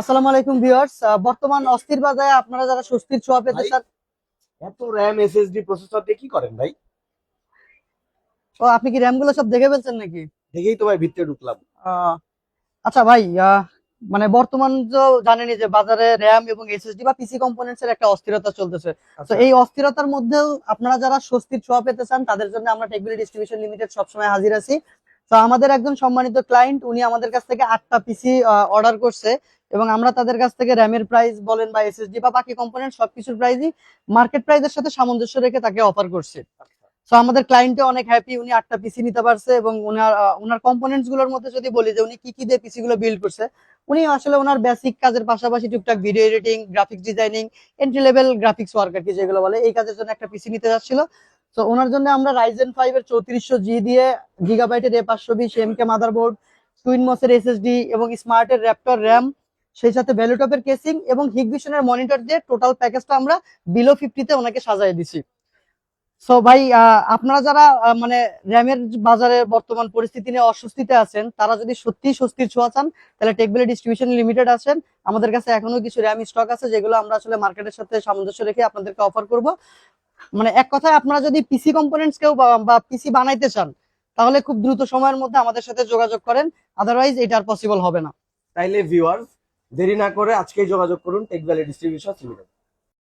আসসালামু আলাইকুম ভিউয়ার্স। বর্তমান অস্থির বাজারে আপনারা যারা স্বস্তির ছোঁয়া পেতে ভাই, চান। এত র্যাম এসএসডি প্রসেসর দিয়ে কি করেন ভাই? ও, আপনি কি র্যাম গুলো সব দেখে ফেলছেন নাকি? দেখেই তো ভাই ভিতরে ঢুকলাম। আহ, আচ্ছা ভাই, মানে বর্তমান তো জানেনই যে বাজারে র্যাম এবং এসএসডি বা পিসি কম্পোনেন্টস এর একটা অস্থিরতা চলতেছে। তো আচ্ছা। এই অস্থিরতার মধ্যেও আপনারা যারা স্বস্তির ছোঁয়া পেতে চান তাদের জন্য আমরা টেকবিলি ডিস্ট্রিবিউশন লিমিটেড সবসময় হাজির আছি। তো আমাদের একজন সম্মানিত ক্লায়েন্ট উনি আমাদের কাছ থেকে 8টা পিসি অর্ডার করছে, এবং আমরা তাদের কাছ থেকে র্যামের প্রাইস বলেন বা এসএসডি বা বাকি কম্পোনেন্ট সবকিছুর প্রাইসই মার্কেট প্রাইসের সাথে সামঞ্জস্য রেখে তাকে অফার করছে। আচ্ছা। তো আমাদের ক্লায়েন্টও অনেক হ্যাপি, উনি 8টা পিসি নিতে পারছে। এবং উনার কম্পোনেন্টস গুলোর মধ্যে যদি বলি যে উনি কি কি দিয়ে পিসি গুলো বিল্ড করছে, উনি আসলে ওনার বেসিক কাজের পাশাপাশি টুকটাক video editing, graphics designing, entry level graphics work আর কি যেগুলো বলে, এই কাজের জন্য একটা পিসি নিতে যাচ্ছিল। তো ওনার জন্য আমরা রাইজেন 5 এর 3400G দিয়ে গিগাবাইটের A520 এমকে মাদারবোর্ড, টুইন মসের এসএসডি এবং স্মার্টের র্যাপটর র্যাম, সেই সাথে ভ্যালুটপের কেসিং এবং হিগভিশনের মনিটর দিয়ে টোটাল প্যাকেজটা আমরা বিলো 50-তে ওনাকে সাজায় দিছি। সো ভাই, আপনারা যারা মানে র্যামের বাজারে বর্তমান পরিস্থিতি নিয়ে অস্বস্তিতে আছেন, তারা যদি সত্যি স্বস্তির ছোঁয়া চান, তাহলে টেকবিলি ডিস্ট্রিবিউশন লিমিটেড আছেন। আমাদের কাছে এখনো কিছু র্যাম স্টক আছে যেগুলো আমরা আসলে মার্কেটের সাথে সামঞ্জস্য রেখে আপনাদেরকে অফার করব। মানে এক কথায় আপনারা যদি পিসি কম্পোনেন্টস কেউ বা পিসি বানাইতে চান, তাহলে খুব দ্রুত সময়ের মধ্যে আমাদের সাথে যোগাযোগ করেন, আদারওয়াইজ এটা আর পসিবল হবে না। তাইলে ভিউয়ার্স, দেরি না করে আজকেই যোগাযোগ করুন টেক ভ্যালি ডিস্ট্রিবিউশন লিমিটেড।